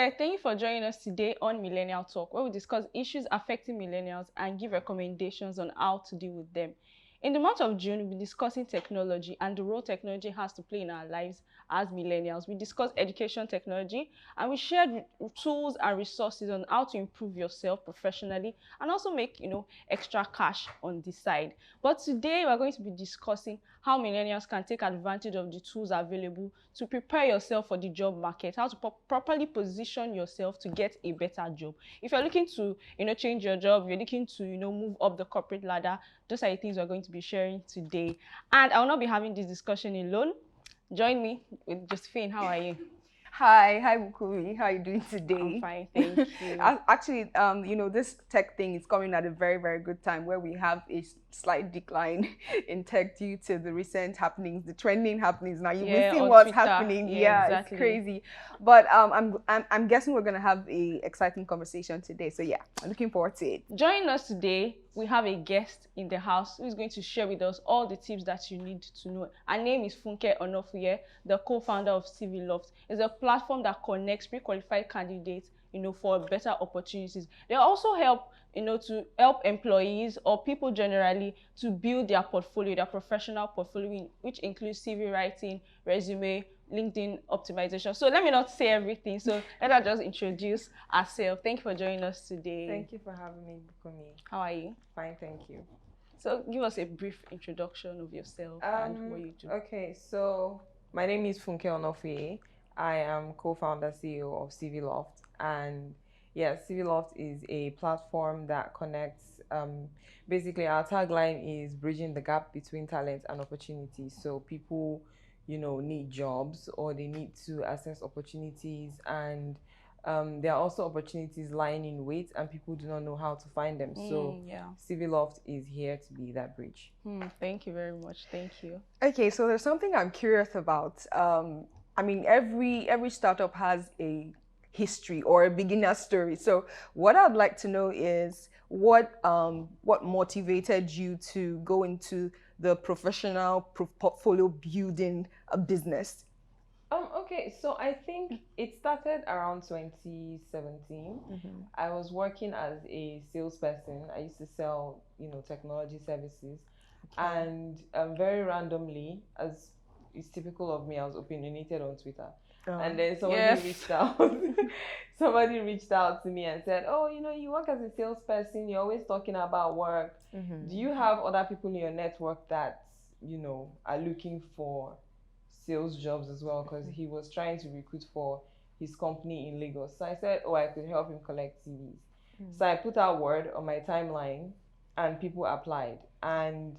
there, thank you for joining us today on Millennial Talk, where we discuss issues affecting millennials and give recommendations on how to deal with them. In the month of June, we'll be discussing technology and the role technology has to play in our lives as millennials. We discussed education technology and we shared tools and resources on how to improve yourself professionally and also make, extra cash on the side. But today, we're going to be discussing how millennials can take advantage of the tools available to prepare yourself for the job market, how to properly position yourself to get a better job. If you're looking to, change your job, you're looking to, move up the corporate ladder, those are the things we're going to be sharing today. And I will not be having this discussion alone. Join me with Josephine. How are you? Hi, Bukuri. How are you doing today? I'm fine, thank you. Actually, this tech thing is coming at a very, very good time where we have a slight decline in tech due to the recent happenings, the trending happenings. Now you've been seeing what's Twitter happening. Yeah, exactly. It's crazy. But I'm guessing we're gonna have a exciting conversation today. So yeah, I'm looking forward to it. Joining us today, we have a guest in the house who is going to share with us all the tips that you need to know. Her name is Funke Onafuye, the co-founder of CVLoft. It's a platform that connects pre-qualified candidates, for better opportunities. They also help, to help employees or people generally to build their portfolio, their professional portfolio, which includes CV writing, resume, LinkedIn optimization. So let me not say everything. So let her just introduce herself. Thank you for joining us today. Thank you for having me, Bukumi. How are you? Fine, thank you. So give us a brief introduction of yourself and what you do. Okay, so my name is Funke Onafuye. I am co-founder CEO of CVLoft, and yeah, CVLoft is a platform that connects. Basically, our tagline is bridging the gap between talent and opportunities. So people, need jobs or they need to access opportunities, and there are also opportunities lying in wait, and people do not know how to find them. So CVLoft is here to be that bridge. Thank you very much. Thank you. Okay, so there's something I'm curious about. Every startup has a history or a beginner story. So what I'd like to know is what motivated you to go into the professional portfolio building a business? Okay, so I think it started around 2017. I was working as a salesperson. I used to sell, technology services, and very randomly, as is typical of me, I was opinionated on Twitter. And then somebody reached out. Somebody reached out to me and said, "Oh, you work as a salesperson. You're always talking about work. Do you have other people in your network that are looking for sales jobs as well?" Because he was trying to recruit for his company in Lagos. So I said, "Oh, I could help him collect CVs." So I put out word on my timeline, and people applied, and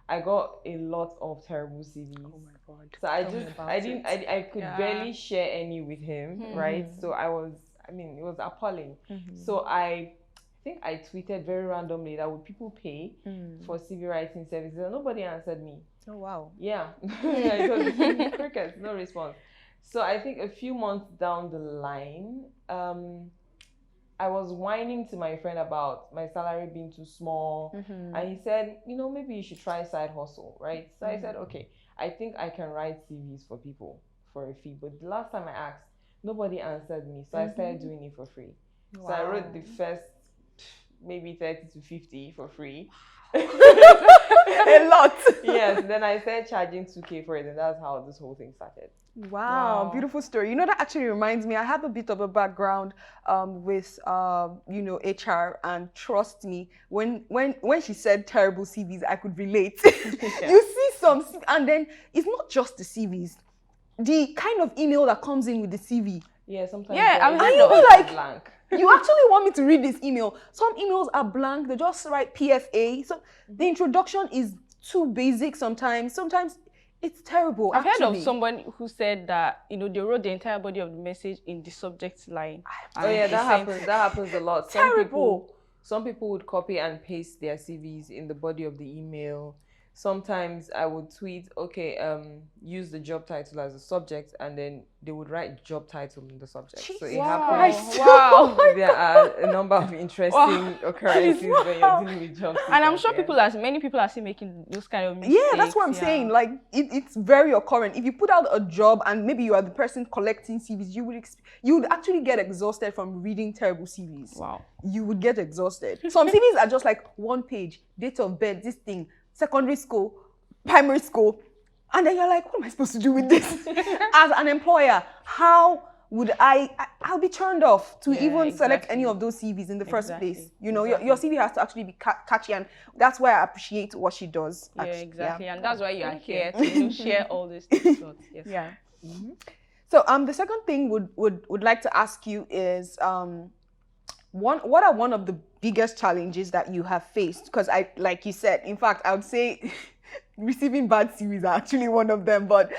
I got a lot of terrible CVs. Oh my God. So I could barely share any with him, right? So it was appalling. So I think I tweeted very randomly that would people pay for CV writing services, and nobody answered me. Oh, wow. Yeah. It was crickets, no response. So I think a few months down the line, I was whining to my friend about my salary being too small. And he said, maybe you should try side hustle, right? So I said, okay, I think I can write CVs for people for a fee. But the last time I asked, nobody answered me. So I started doing it for free. Wow. So I wrote the first maybe 30 to 50 for free. A lot. Yes, then I started charging 2K for it, and that's how this whole thing started. Wow, beautiful story. That actually reminds me, I have a bit of a background with HR, and trust me, when she said terrible CVs, I could relate. You see some, and then it's not just the CVs, the kind of email that comes in with the CV. Yeah, sometimes. Yeah, and you'll be like, blank. You actually want me to read this email? Some emails are blank. They just write PFA. So the introduction is too basic sometimes. Sometimes it's terrible. I've heard of someone who said that, they wrote the entire body of the message in the subject line. Oh yeah, that happens. That happens a lot. Terrible. Some people would copy and paste their CVs in the body of the email. sometimes I would tweet, okay, use the job title as a subject, and then they would write job title in the subject. So it happens. Wow. There are a number of interesting occurrences when you're dealing with job seekers. And I'm sure many people are still making those kind of mistakes. Yeah, that's what I'm saying. Like it's very occurrent. If you put out a job and maybe you are the person collecting CVs, you would actually get exhausted from reading terrible CVs. Wow. You would get exhausted. Some CVs are just like one page, date of birth, this thing, secondary school, primary school, and then you're like, what am I supposed to do with this? As an employer, how would I'll be turned off to even select any of those CVs in the first place. You know, your CV has to actually be catchy, and that's why I appreciate what she does. Yeah, exactly. And that's why you are here to share all these things. Yes. Yeah. Mm-hmm. So the second thing would like to ask you is what are one of the biggest challenges that you have faced? Because like you said, in fact, I would say receiving bad CVs are actually one of them. But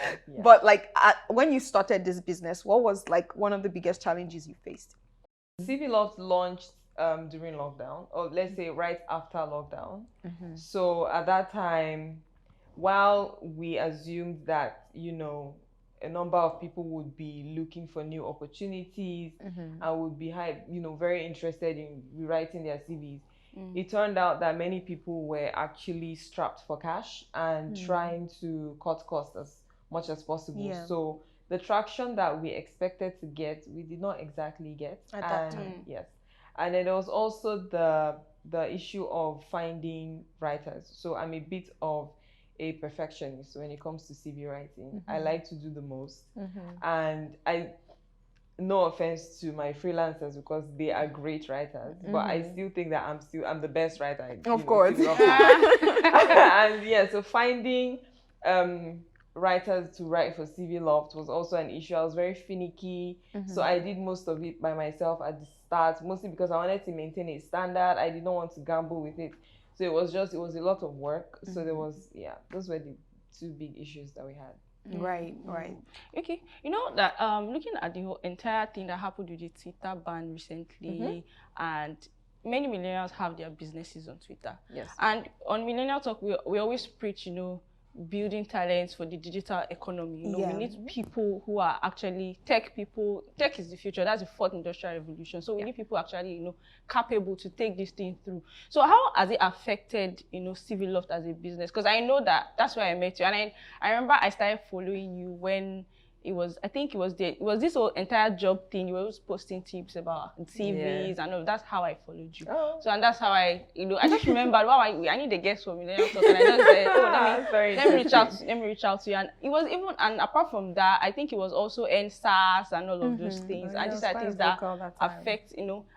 like when you started this business, what was like one of the biggest challenges you faced? CVLoft launched during lockdown, or let's say right after lockdown. So at that time, while we assumed that, you know, a number of people would be looking for new opportunities and would be very interested in rewriting their CVs. It turned out that many people were actually strapped for cash and trying to cut costs as much as possible. So the traction that we expected to get, we did not exactly get at that time. Yes. And then there was also the issue of finding writers. So I'm a bit of a perfectionist when it comes to CV writing. I like to do the most. And no offense to my freelancers, because they are great writers, but I still think that I'm the best writer. Of course. And so finding writers to write for CVLoft was also an issue. I was very finicky, so I did most of it by myself at the start, mostly because I wanted to maintain a standard. I did not want to gamble with it. So it was a lot of work. So there was, those were the two big issues that we had. Right. Okay, you know that looking at the whole entire thing that happened with the Twitter ban recently, and many millennials have their businesses on Twitter. Yes. And on Millennial Talk, we always preach, building talents for the digital economy. We need people who are actually tech people. Tech is the future. That's the fourth industrial revolution. So we need people actually, capable to take this thing through. So how has it affected, CVLoft as a business? Because I know that's where I met you. And I remember I started following you when it was this whole entire job thing. You were always posting tips about CVs and all. That's how I followed you. So and that's how I just remembered, wow, I need a guest for Millennial Talk, and I just said, let me reach out to you. And it was and apart from that, I think it was also NSAS and all of those things. And these are things that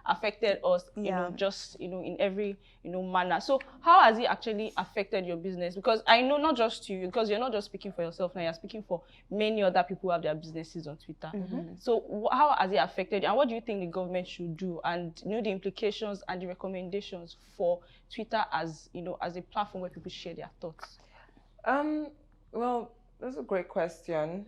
affected us, just in every manner. So how has it actually affected your business? Because I know not just you, because you're not just speaking for yourself now, you're speaking for many other people who have their businesses on Twitter. So how has it affected you, and what do you think the government should do, and the implications and the recommendations for Twitter as as a platform where people share their thoughts? Well, that's a great question,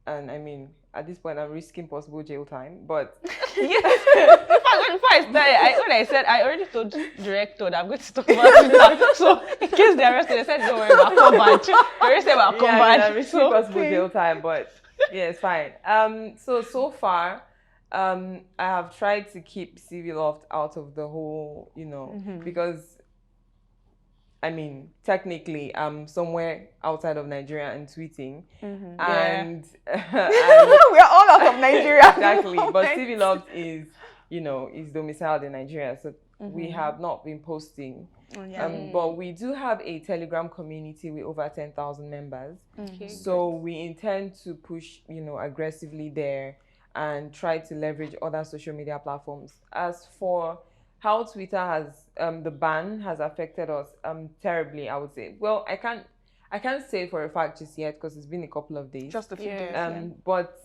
and I mean, at this point I'm risking possible jail time, but Before I started, when I said, I already told the director that I'm going to talk about Twitter. So in case they're arrested, they said, don't worry about comeback. They already said about comeback. I'm risking possible jail time, but yeah, it's fine. So far, I have tried to keep CVLoft out of the whole, because I mean, technically, I'm somewhere outside of Nigeria and tweeting, and we're all out of Nigeria. Exactly, but CVLoft is domiciled in Nigeria, so we have not been posting. But we do have a Telegram community with over 10,000 members. So we intend to push, aggressively there and try to leverage other social media platforms. As for how Twitter has, the ban has affected us terribly, I would say. Well, I can't say for a fact just yet because it's been a couple of days. Just a few days. But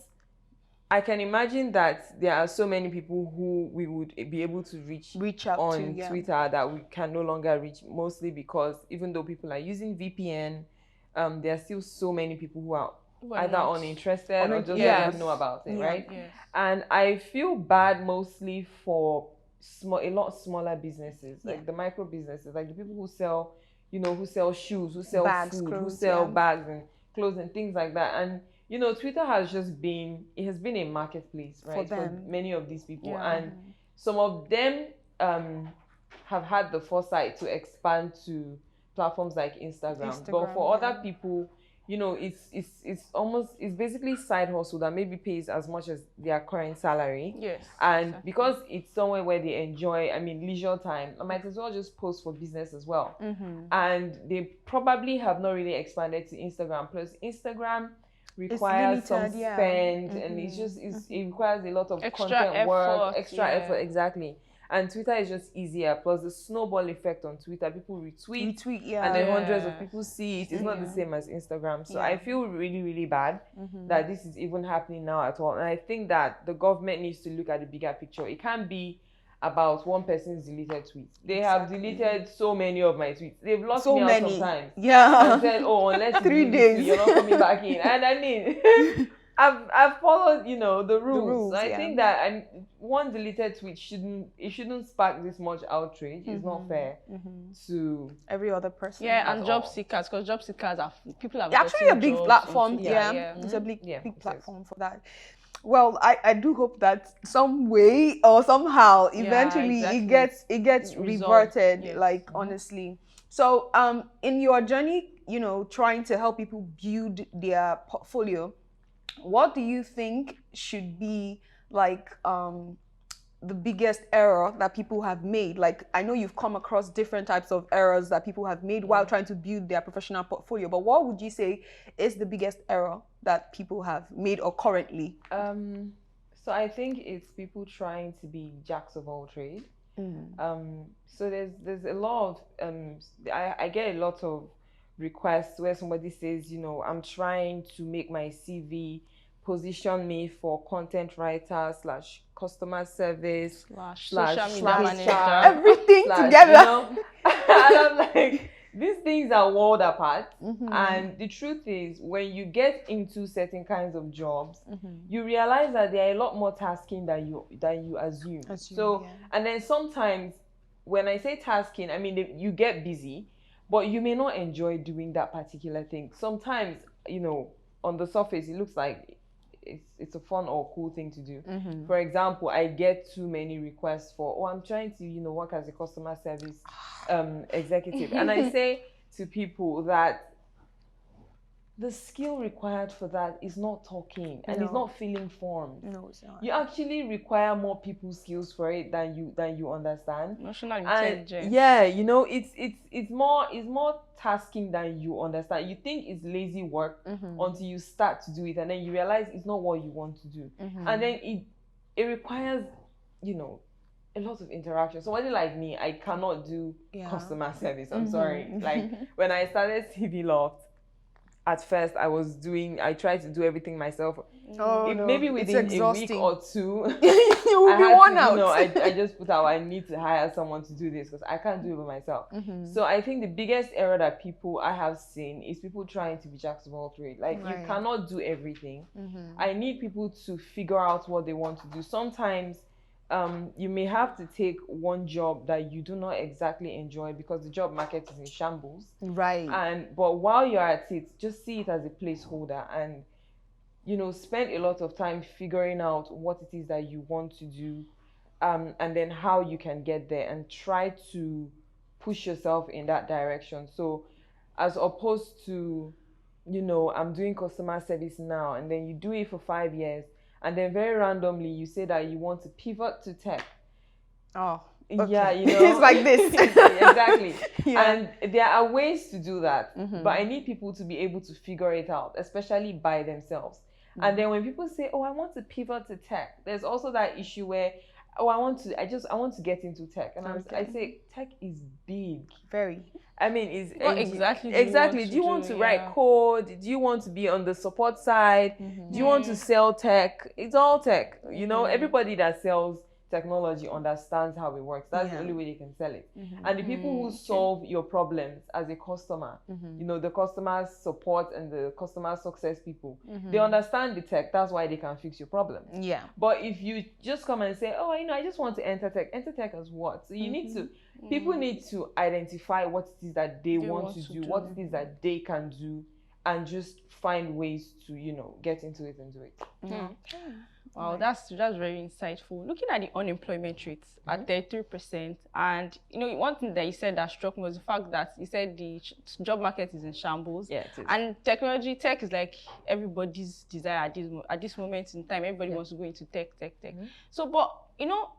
I can imagine that there are so many people who we would be able to reach out on Twitter that we can no longer reach, mostly because even though people are using VPN, there are still so many people who are either uninterested or just don't know about it, right? Yes. And I feel bad mostly for a lot smaller businesses, like the micro businesses, like the people who sell, who sell shoes, who sell Bags, food, who clothes, sell yeah. bags and clothes and things like that. And Twitter has been a marketplace, right, for many of these people. Yeah. And some of them have had the foresight to expand to platforms like Instagram. But for other people, it's basically side hustle that maybe pays as much as their current salary. Yes. And because it's somewhere where they enjoy, leisure time, I might as well just post for business as well. And they probably have not really expanded to Instagram. Plus, Instagram requires some spend, and it requires a lot of content work, extra effort, exactly. And Twitter is just easier. Plus the snowball effect on Twitter, people retweet, and then hundreds of people see it. It's not the same as Instagram. So I feel really, really bad that this is even happening now at all. And I think that the government needs to look at the bigger picture. It can't be about one person's deleted tweets. They have deleted so many of my tweets. They've lost me out sometimes. Yeah. And said, oh, unless 3 days, you're not coming back in. And I mean, I've followed, the rules. So I think that one deleted tweet shouldn't spark this much outrage. It's not fair to every other person. Yeah, and job seekers, because job seekers are people are actually a big platform. It's a big platform for that. Well, I do hope that some way or somehow eventually it gets reverted. Like honestly. So in your journey, trying to help people build their portfolio, what do you think should be like the biggest error that people have made? Like, I know you've come across different types of errors that people have made while trying to build their professional portfolio, but what would you say is the biggest error that people have made or currently? So I think it's people trying to be jacks of all trade. So there's a lot of I get a lot of requests where somebody says, I'm trying to make my CV position me for content writer / customer service / social media manager, everything together. And I'm like, these things are world apart. And the truth is, when you get into certain kinds of jobs, you realize that there are a lot more tasking than you assume. And then sometimes when I say tasking, I mean you get busy, but you may not enjoy doing that particular thing. Sometimes, on the surface, it looks like it's a fun or cool thing to do. For example, I get too many requests for, I'm trying to, work as a customer service executive. And I say to people that the skill required for that is not talking and it's not filling forms. No, it's not. You actually require more people skills for it than you understand. Emotional intelligence. Yeah, it's more tasking than you understand. You think it's lazy work until you start to do it, and then you realize it's not what you want to do. And then it requires, a lot of interaction. Somebody like me, I cannot do customer service. I'm sorry. Like when I started CVLoft, at first I tried to do everything myself. Maybe within a week or two, you will be worn out. I just put out, I need to hire someone to do this because I can't do it by myself. So I think the biggest error that I have seen is people trying to be jacks of all trades. Like you cannot do everything. I need people to figure out what they want to do. Sometimes you may have to take one job that you do not exactly enjoy because the job market is in shambles. But while you're at it, just see it as a placeholder and spend a lot of time figuring out what it is that you want to do, and then how you can get there, and try to push yourself in that direction. So as opposed to I'm doing customer service now, and then you do it for 5 years, and then very randomly you say that you want to pivot to tech. Yeah, it's like this. Exactly. And there are ways to do that, but I need people to be able to figure it out, especially by themselves. And then when people say, I want to pivot to tech, there's also that issue where, I want to get into tech. And I say, tech is big. Very. I mean, it's what exactly do you want to write code? Do you want to be on the support side? Do you want to sell tech? It's all tech. Everybody that sells technology understands how it works. That's the only way they can sell it. And the people who solve your problems as a customer, you know, the customer support and the customer success people, they understand the tech. That's why they can fix your problem. Yeah. But if you just come and say, oh, you know, I just want to enter tech as what? So you need to, people need to identify what it is that they want to do, what it is that they can do, and just find ways to, you know, get into it and do it. Wow, that's very insightful. Looking at the unemployment rates at 33%, and you know, one thing that you said that struck me was the fact that you said the job market is in shambles. Yeah, it is. And tech is like everybody's desire at this moment in time. Everybody wants to go into tech. So, but you know,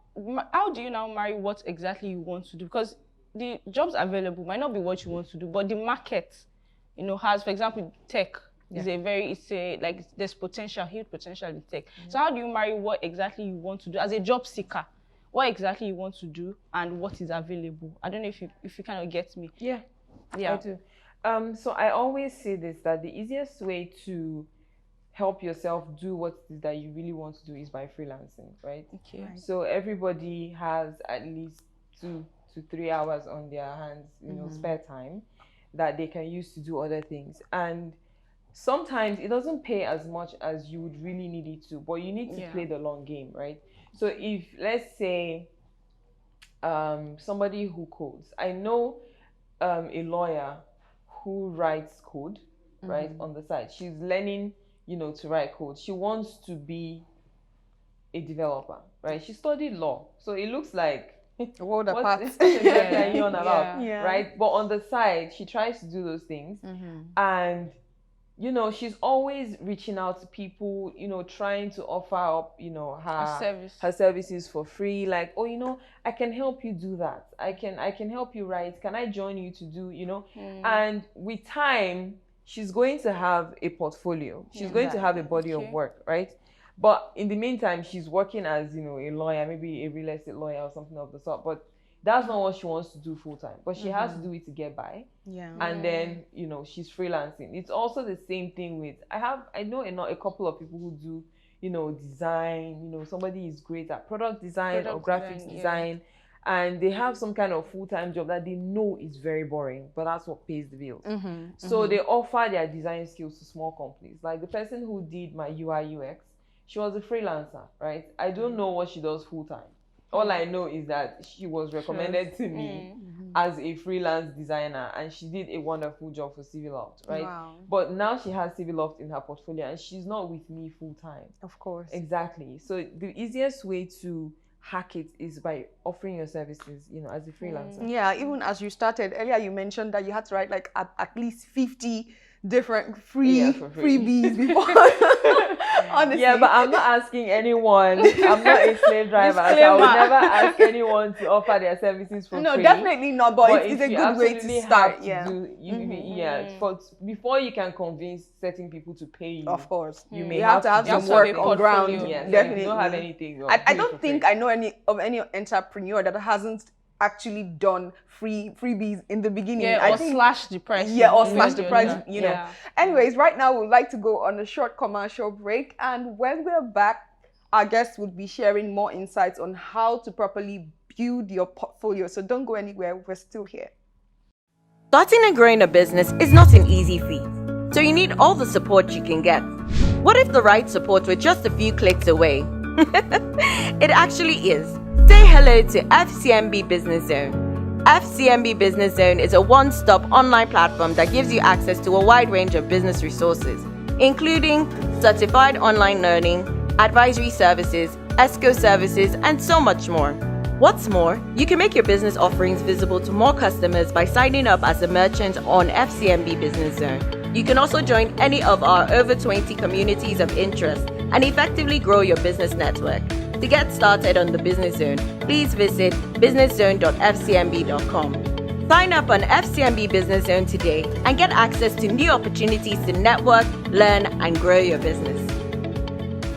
how do you now marry what exactly you want to do? Because the jobs available might not be what you want to do, but the market, you know, has, for example, tech. There's potential, huge potential in tech. So how do you marry what exactly you want to do as a job seeker? What exactly you want to do and what is available? I don't know if you kind of get me. Yeah, I do. So I always say this, that the easiest way to help yourself do what it is that you really want to do is by freelancing, right? Okay. So everybody has at least 2 to 3 hours on their hands, you know, spare time that they can use to do other things. And sometimes it doesn't pay as much as you would really need it to, but you need to play the long game, right? So if, let's say, somebody who codes, I know a lawyer who writes code, right, on the side. She's learning, you know, to write code. She wants to be a developer, right? She studied law, so it looks like a world apart. What's you on about, right? But on the side, she tries to do those things, and you know, she's always reaching out to people, you know, trying to offer up, you know, her services for free. Like, oh, you know, I can help you do that. I can help you write. Can I join you to do, you know? And with time, she's going to have a portfolio. She's going to have a body of work, right? But in the meantime, she's working as, you know, a lawyer, maybe a real estate lawyer or something of the sort. But that's not what she wants to do full time, but she has to do it to get by. And then, you know, she's freelancing. It's also the same thing with, I know a couple of people who do, you know, design, you know, somebody is great at product design or graphics design, and they have some kind of full-time job that they know is very boring, but that's what pays the bills. So they offer their design skills to small companies. Like the person who did my UI UX, she was a freelancer, right? I don't know what she does full-time. All I know is that she was recommended to me as a freelance designer, and she did a wonderful job for CVLoft, right? But now she has CVLoft in her portfolio, and she's not with me full time. Of course. Exactly. So the easiest way to hack it is by offering your services, you know, as a freelancer. Yeah, even as you started earlier, you mentioned that you had to write like at least 50 different freebies before. Honestly. Yeah, but I'm not asking anyone. I'm not a slave driver. So I would never ask anyone to offer their services for free. No, definitely not. But it's a good way to start. Before you can convince certain people to pay you. Of course, you may have to have some work on ground. Yes, definitely. You don't have anything. I don't think I know any entrepreneur that hasn't actually done freebies in the beginning. Or slash the price. Or slash the price, you know. Anyways, right now we'd like to go on a short commercial break, and when we're back, our guests would be sharing more insights on how to properly build your portfolio. So don't go anywhere, we're still here. Starting and growing a business is not an easy feat, so you need all the support you can get. What if the right support were just a few clicks away? It actually is. Say hello to FCMB Business Zone. FCMB Business Zone is a one-stop online platform that gives you access to a wide range of business resources, including certified online learning, advisory services, ESCO services, and so much more. What's more, you can make your business offerings visible to more customers by signing up as a merchant on FCMB Business Zone. You can also join any of our over 20 communities of interest and effectively grow your business network. To get started on the Business Zone, please visit businesszone.fcmb.com. Sign up on FCMB Business Zone today and get access to new opportunities to network, learn, and grow your business.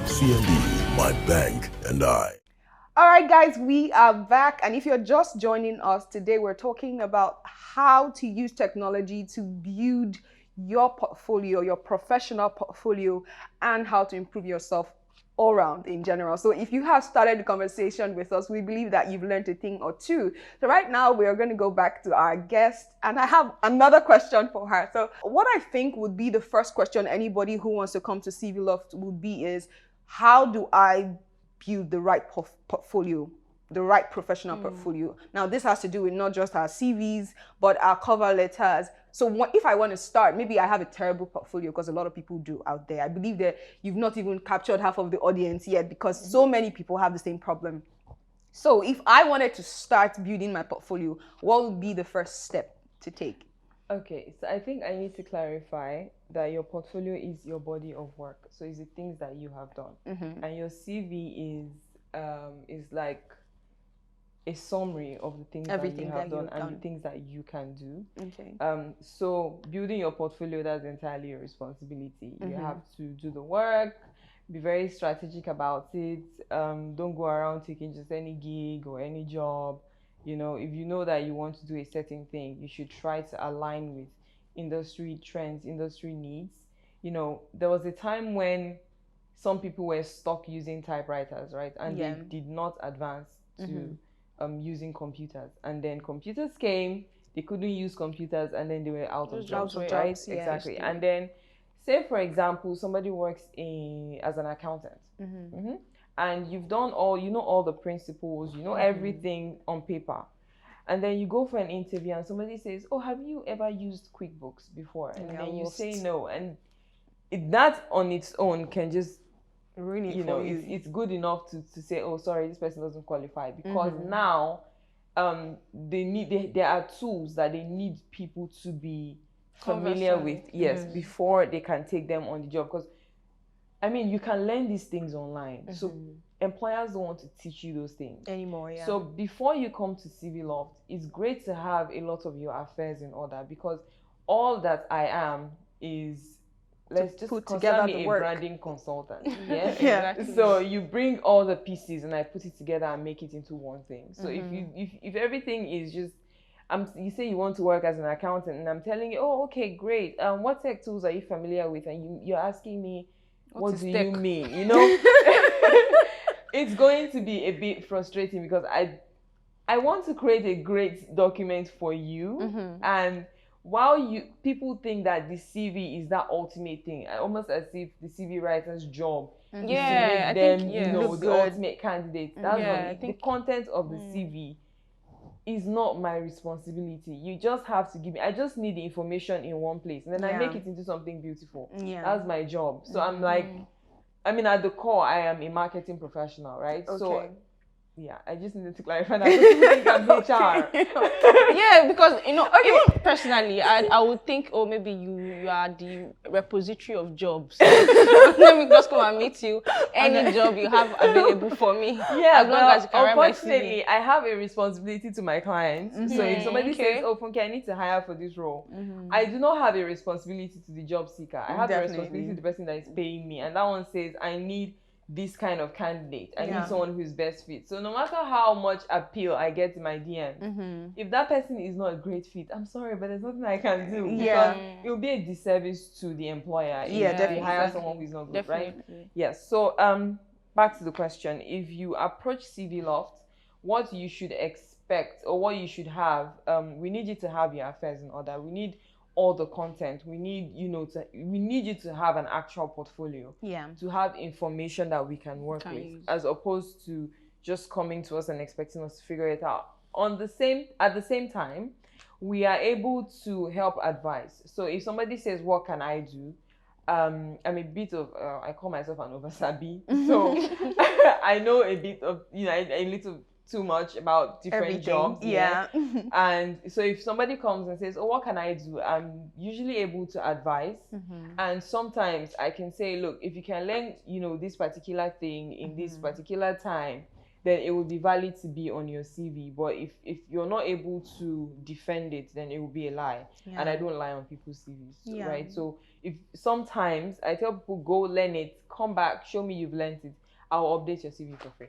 FCMB, my bank and I. All right, guys, we are back. And if you're just joining us today, we're talking about how to use technology to build your portfolio, your professional portfolio, and how to improve yourself all round in general. So if you have started the conversation with us, we believe that you've learned a thing or two. So right now we're going to go back to our guest, and I have another question for her. So what I think would be the first question anybody who wants to come to CVLoft would be is, how do I build the right portfolio, the right professional portfolio? Now this has to do with not just our CVs, but our cover letters. So if I want to start, maybe I have a terrible portfolio, because a lot of people do out there. I believe that you've not even captured half of the audience yet, because so many people have the same problem. So if I wanted to start building my portfolio, what would be the first step to take? Okay, so I think I need to clarify that your portfolio is your body of work. So it's the things that you have done. And your CV is like a summary of the things Everything that you have done and the things that you can do. Okay. So building your portfolio, that's entirely your responsibility. You have to do the work, be very strategic about it. Don't go around taking just any gig or any job. You know, if you know that you want to do a certain thing, you should try to align with industry trends, industry needs. You know, there was a time when some people were stuck using typewriters, right? And they did not advance to using computers. And then computers came, they couldn't use computers, and then they were out of jobs, right? Exactly. And then, say for example, somebody works as an accountant. And you've done all the principles, everything on paper. And then you go for an interview and somebody says, oh, have you ever used QuickBooks before? And then you say no. And that on its own can just ruin it for you. It's good enough to say, oh, sorry, this person doesn't qualify. Because now there are tools that they need people to be familiar with, before they can take them on the job. Because I mean, you can learn these things online. So employers don't want to teach you those things anymore. Yeah. So before you come to CVLoft, it's great to have a lot of your affairs in order, because all that I am is, let's just put together the work. A branding consultant. Yeah. Exactly. So you bring all the pieces and I put it together and make it into one thing. So if everything is just, you say you want to work as an accountant, and I'm telling you, oh, okay, great. What tech tools are you familiar with? And you're asking me, what do you mean? You know, it's going to be a bit frustrating, because I want to create a great document for you, and while people think that the CV is that ultimate thing, almost as if the CV writer's job is to make them, the ultimate candidate. That's not the content of the CV is not my responsibility. You just have to give me. I just need the information in one place, and then I make it into something beautiful. That's my job. So I'm like, I mean, at the core, I am a marketing professional, right? Okay. So yeah, I just needed to clarify that. I think I'm HR. Yeah, because even personally, I would think, oh, maybe you are the repository of jobs. Let me just come and meet you. Any job you have available for me. Yeah, as long as you can unfortunately, I have a responsibility to my clients. So if somebody says, oh, Funke, I need to hire for this role, I do not have a responsibility to the job seeker. I have a responsibility to the person that is paying me, and that one says, I need this kind of candidate. I need someone who's best fit. So no matter how much appeal I get in my DM, if that person is not a great fit, I'm sorry, but there's nothing I can do. Because it will be a disservice to the employer if they hire someone who's not good, right? Yes. So back to the question. If you approach CVLoft, what you should expect or what you should have, we need you to have your affairs in order. We need all the content. We need we need you to have an actual portfolio, to have information that we can work with, as opposed to just coming to us and expecting us to figure it out. At the same time, we are able to help advise. So if somebody says, what can I do? I'm a bit of I call myself an oversabi, so I know a bit of a little too much about different jobs. And so if somebody comes and says, oh, what can I do? I'm usually able to advise. And sometimes I can say, look, if you can learn this particular thing in this particular time, then it will be valid to be on your CV. But if you're not able to defend it, then it will be a lie. And I don't lie on people's CVs, right? So if sometimes I tell people, go learn it, come back, show me you've learned it, I'll update your CV for free.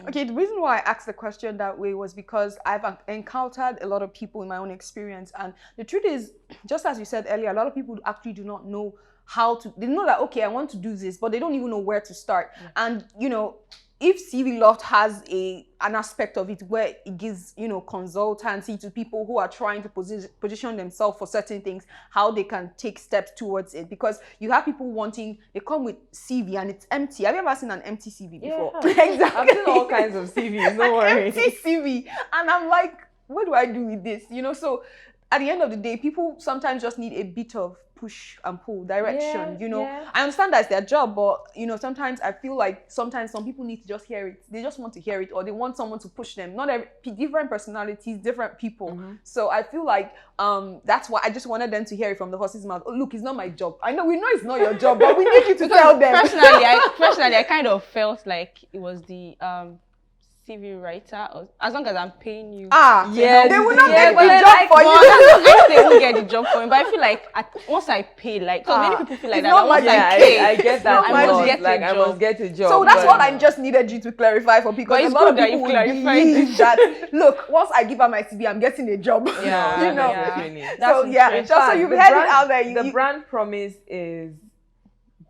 Okay, the reason why I asked the question that way was because I've encountered a lot of people in my own experience, and the truth is, just as you said earlier, a lot of people actually do not know how to, they know that, okay, I want to do this, but they don't even know where to start. And, you know, if CVLoft has an aspect of it where it gives, you know, consultancy to people who are trying to position themselves for certain things, how they can take steps towards it. Because you have people wanting, they come with CV and it's empty. Have you ever seen an empty CV before? Yeah. Exactly. I've seen all kinds of CVs, don't worry. Empty CV. And I'm like, what do I do with this? You know, so at the end of the day, people sometimes just need a bit of push and pull direction, you know. I understand that's their job, but you know, sometimes I feel like sometimes some people need to just hear it. They just want to hear it, or they want someone to push them. Not every, different personalities, different people. So I feel like that's why I just wanted them to hear it from the horse's mouth. Oh, look, it's not my job. I know, we know it's not your job, but we need you to tell them. Personally, I kind of felt like it was the CV writer, or, as long as I'm paying you. They will not get the job for you. I know they won't get the job for me, but I feel like once I pay, like, because many people feel like that. Once I pay, I get that. I must get like, a I job. must get a job. So that's what I just needed you to clarify for people. But it's a lot good of that people you will clarified believe that, look, once I give her my CV, I'm getting a job. Yeah, you know. definitely. So yeah, just so you've heard it out there. The brand promise is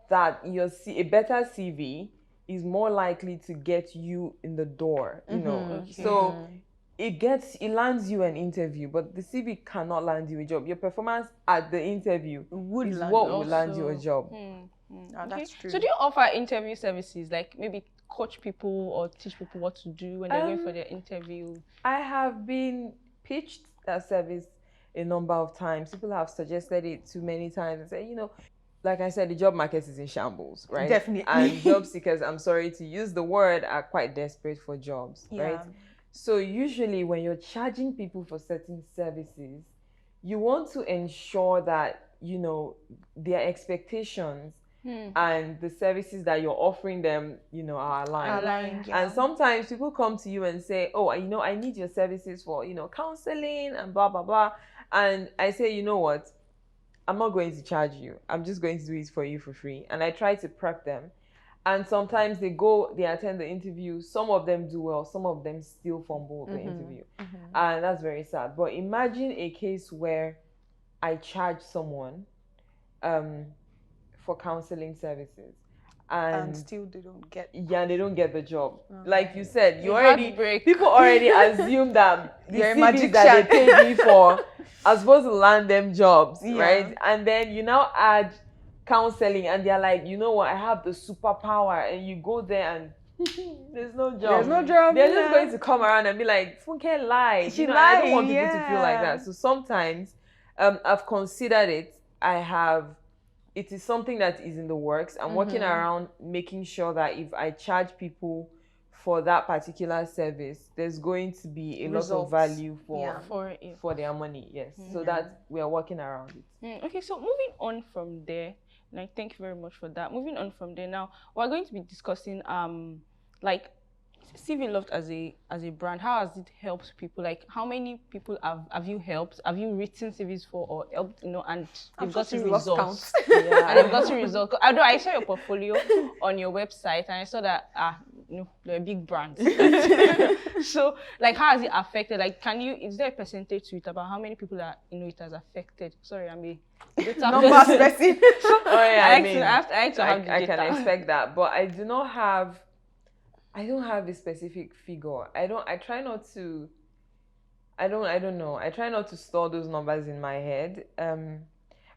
that a better CV is more likely to get you in the door, you know. Okay. So it lands you an interview, but the CV cannot land you a job. Your performance at the interview is what will land you a job. That's true. So do you offer interview services, like maybe coach people or teach people what to do when they're going for their interview? I have been pitched that service a number of times. People have suggested it too many times and say, you know, like I said, the job market is in shambles, right? Definitely. And job seekers, I'm sorry to use the word, are quite desperate for jobs, right? So usually when you're charging people for certain services, you want to ensure that, you know, their expectations and the services that you're offering them, you know, are aligned. And sometimes people come to you and say, oh, you know, I need your services for, you know, counseling and blah, blah, blah. And I say, you know what? I'm not going to charge you. I'm just going to do it for you for free. And I try to prep them. And sometimes they attend the interview. Some of them do well. Some of them still fumble the interview. And that's very sad. But imagine a case where I charge someone for counseling services. And still they don't get they don't get the job. Like you said, Heartbreak. people already assume that the You're a CVs that they paid me for are supposed to land them jobs, right? And then you now add counseling and they're like, you know what, I have the superpower, and you go there and there's no job. There's no job. They're just going to come around and be like, Funke lied. She I lied, don't want people to feel like that. So sometimes I've considered it. It is something that is in the works. I'm working around making sure that if I charge people for that particular service, there's going to be a lot of value for their money. Yes. So that we are working around it. Okay, so moving on from there, like, thank you very much for that. Moving on from there now, we're going to be discussing like CVLoft as a brand. How has it helped people? Like, how many people have you helped? Have you written CVs for or helped, you know, and you've gotten results? And you've gotten results. Although I saw your portfolio on your website and I saw that they're a big brand. So, like, how has it affected? Like, is there a percentage to it about how many people that, you know, it has affected? Sorry, I'm a data numbers person. Oh yeah, I can expect that, but I don't have a specific figure. I try not to store those numbers in my head.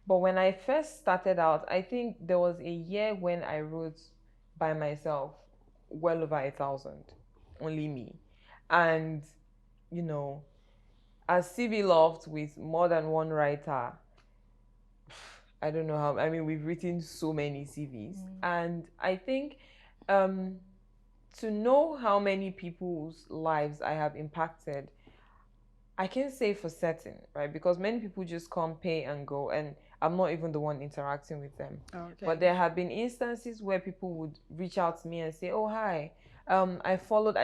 But when I first started out, I think there was a year when I wrote by myself well over 1,000, only me. And, you know, as CVLoft with more than one writer, I don't know how, I mean, we've written so many CVs. And I think to know how many people's lives I have impacted, I can say for certain, right? Because many people just come, pay, and go, and I'm not even the one interacting with them. Okay. But there have been instances where people would reach out to me and say, oh, hi, I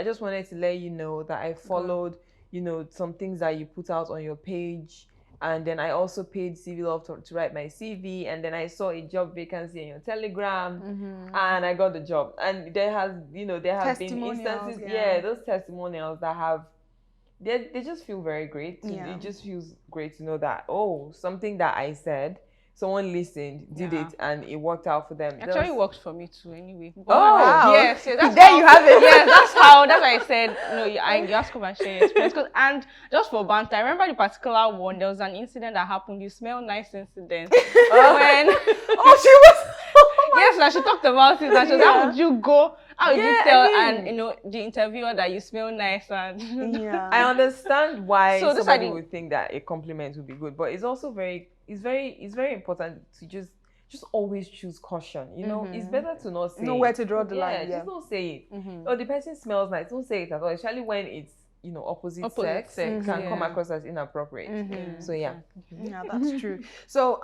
just wanted to let you know that I followed, you know, some things that you put out on your page. And then I also paid CVLoft to write my CV. And then I saw a job vacancy in your Telegram and I got the job. And there have been instances, those testimonials that they just feel very great. It just feels great to know that, oh, something that I said, someone listened, did it, and it worked out for them. Actually worked for me too anyway. Oh, wow. Yes, that's there you have it. Yes, that's why I said, no, you have to come and share your experience. And just for banter, I remember the particular one, there was an incident that happened, you smell nice incident. When She was. yes, now she talked about it, and she was, how would you go? How would you tell the interviewer that you smell nice? And I understand why So somebody would think that a compliment would be good, but it's also very important to just always choose caution. You know, it's better to not say Know where to draw the line. Just don't say it. Oh, the person smells nice. Don't say it at all, especially when it's opposite sex can come across as inappropriate. So yeah, that's true. So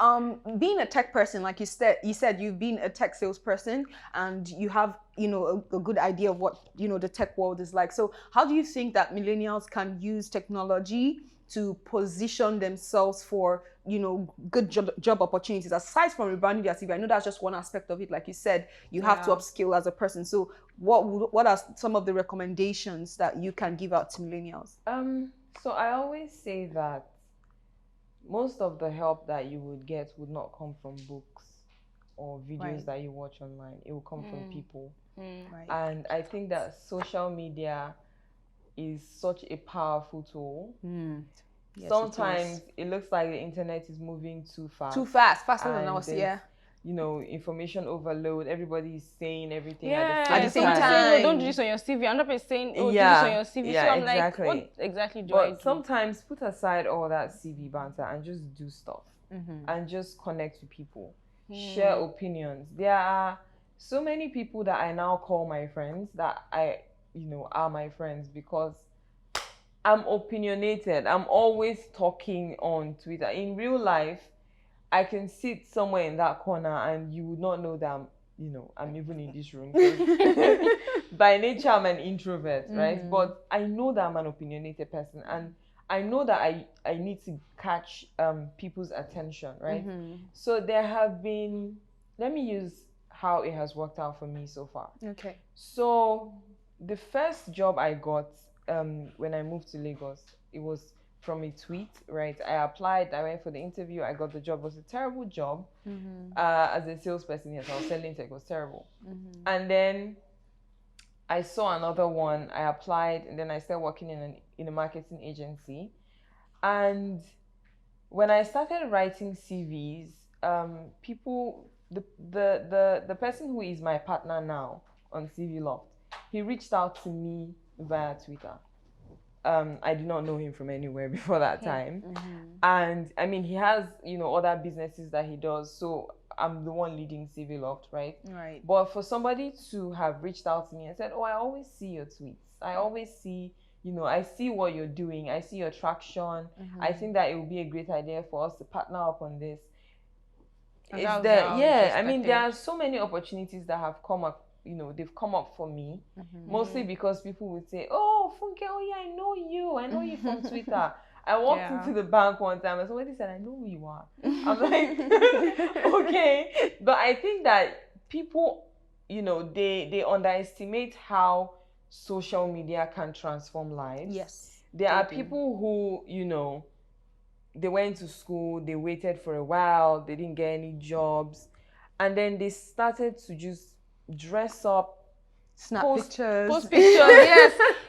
being a tech person, like you said you've been a tech salesperson and you have a good idea of what the tech world is like. So how do you think that millennials can use technology to position themselves for good job opportunities aside from rebranding their CV? I know that's just one aspect of it. Like you said, you have to upskill as a person. So what are some of the recommendations that you can give out to millennials? So I always say that most of the help that you would get would not come from books or videos that you watch online. It will come from people. And I think that social media is such a powerful tool. Yes, sometimes it looks like the internet is moving too fast. Faster than us. Information overload. Everybody is saying everything at the same time. No, don't do this on your CV. Another person saying, do this on your CV. So I'm like, what exactly do I do? Sometimes put aside all that CV banter and just do stuff and just connect with people, share opinions. There are so many people that I now call my friends that are my friends because I'm opinionated. I'm always talking on Twitter. In real life, I can sit somewhere in that corner and you would not know that I'm even in this room. By nature, I'm an introvert, right? But I know that I'm an opinionated person, and I know that I need to catch people's attention, right? So there have been. Let me use how it has worked out for me so far. Okay. So the first job I got when I moved to Lagos, it was from a tweet, right? I applied, I went for the interview, I got the job. It was a terrible job. As a salesperson, yes, I was selling tech, it was terrible. And then I saw another one, I applied, and then I started working in a marketing agency. And when I started writing CVs, people, the person who is my partner now on CVLoft, he reached out to me via Twitter. I did not know him from anywhere before that time. And I mean, he has, other businesses that he does. So I'm the one leading CVLoft, right? Right. But for somebody to have reached out to me and said, oh, I always see your tweets. I always see, I see what you're doing. I see your traction. I think that it would be a great idea for us to partner up on this. There are so many opportunities that have come up. They've come up for me, mostly because people would say, oh, Funke, I know you from Twitter. I walked into the bank one time and somebody said, I know who you are. I'm like, okay. But I think that people, they underestimate how social media can transform lives. Yes. There are people who, they went to school, they waited for a while, they didn't get any jobs. And then they started to just dress up, post pictures,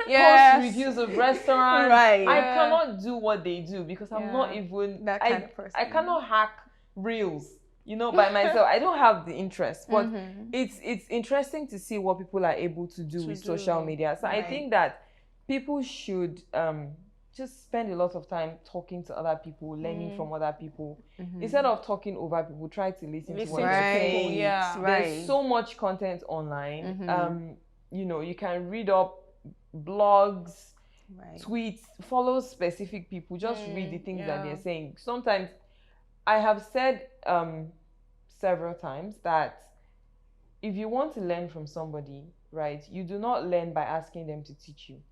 yes, post reviews of restaurants. Right. I cannot do what they do because I'm not even that kind of person. I cannot hack reels, by myself. I don't have the interest, but it's interesting to see what people are able to do with social media. So I think that people should just spend a lot of time talking to other people, learning from other people. Instead of talking over people, try to listen to what they're saying. There's so much content online. You can read up blogs, tweets, follow specific people, just read the things that they're saying. Sometimes I have said several times that if you want to learn from somebody, right, you do not learn by asking them to teach you.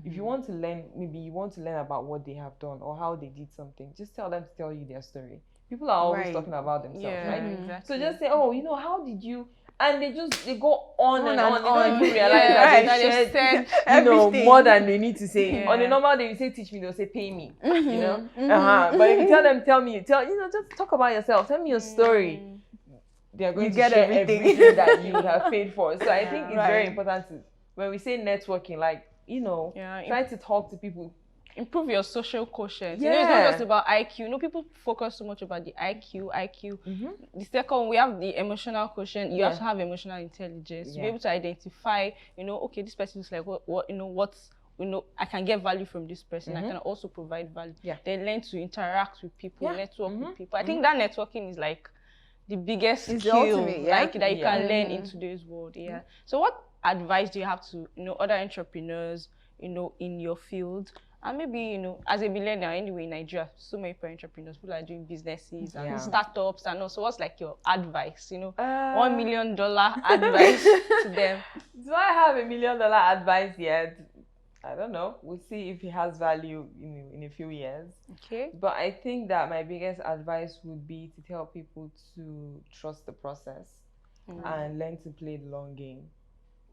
If you want to learn, maybe you want to learn about what they have done or how they did something, just tell them to tell you their story. People are always talking about themselves, right? Exactly. So just say, oh, how did you, and they go on and on. They on. don't even realize that they've said everything. more than they need to say. Yeah. On a normal day, you say teach me, they'll say pay me. But if you tell them, just talk about yourself. Tell me your story. They are going to get share everything. that you would have paid for. So I think it's very Right. important to, when we say networking, like, try to talk to people. Improve your social quotient. Yeah. It's not just about IQ. People focus so much about the IQ. The second one, we have the emotional quotient. You have to have emotional intelligence to be able to identify, okay, this person is like I can get value from this person. I can also provide value. Yeah. They learn to interact with people, network with people. I think that networking is like the biggest It's the skill ultimate, that you can learn Mm-hmm. in today's world. Yeah. So what advice do you have to other entrepreneurs in your field? And maybe, as a millennial, anyway, in Nigeria, so many entrepreneurs, people are doing businesses and startups and also. What's like your advice, $1 million advice to them? Do I have $1 million advice yet? I don't know. We'll see if it has value in a few years. Okay. But I think that my biggest advice would be to tell people to trust the process and learn to play the long game.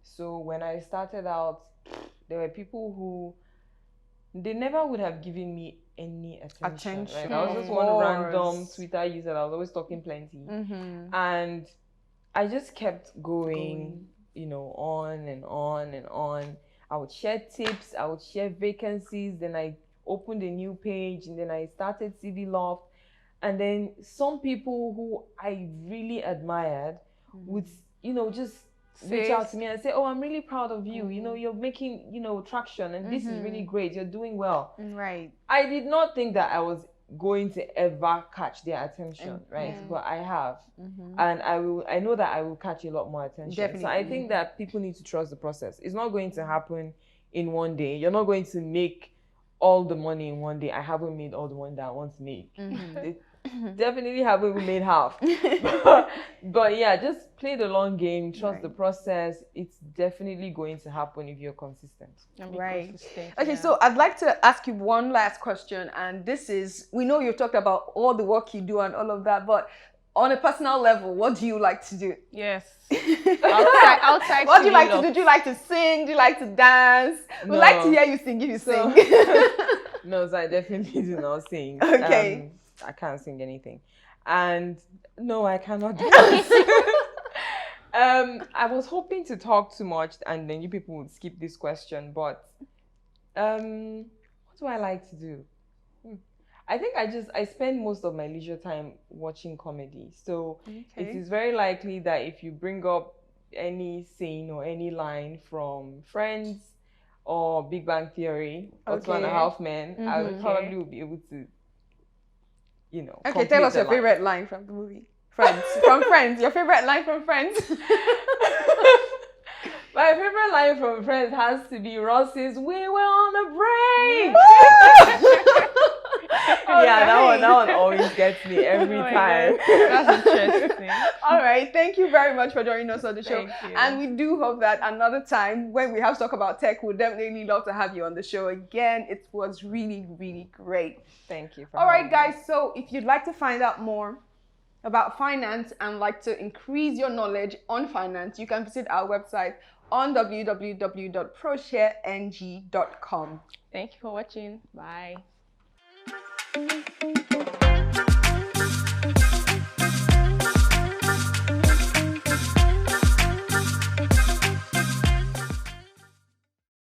So when I started out, there were people who they never would have given me any attention. Right? I was just one random Twitter user that was always talking plenty. And I just kept going, on and on and on. I would share tips, I would share vacancies, then I opened a new page, and then I started CVLoft. And then some people who I really admired would, just reach out to me and say, oh, I'm really proud of you. You're making, traction, and this is really great. You're doing well. Right. I did not think that I was going to ever catch their attention, right? But I have. And I know that I will catch a lot more attention. Definitely. So I think that people need to trust the process. It's not going to happen in one day. You're not going to make all the money in one day. I haven't made all the money that I want to make. Definitely haven't even made half. but yeah, just play the long game, trust the process. It's definitely going to happen if you're consistent. Right. Okay, so I'd like to ask you one last question, and this is, we know you've talked about all the work you do and all of that, but on a personal level, what do you like to do? Yes. outside What do you like to do? Do you like to sing? Do you like to dance? We'd like to hear you sing if you sing. No, so I definitely do not sing. Okay. I can't sing anything. And no, I cannot dance. I was hoping to talk too much and then you people would skip this question, but what do I like to do? I think I spend most of my leisure time watching comedy. So it is very likely that if you bring up any scene or any line from Friends or Big Bang Theory or Two and a Half Men, I would probably be able to, Okay, tell us your favorite line from the movie. Friends. From Friends. Your favorite line from Friends. My favorite line from Friends has to be Ross's, "We were on a break." That one always gets me every time. That's interesting. All right, thank you very much for joining us on the show. Thank you. And we do hope that another time when we have to talk about tech, we'll definitely love to have you on the show again. It was really, really great. Thank you. All right, guys. So if you'd like to find out more about finance and like to increase your knowledge on finance, you can visit our website on www.proshareng.com. Thank you for watching. Bye.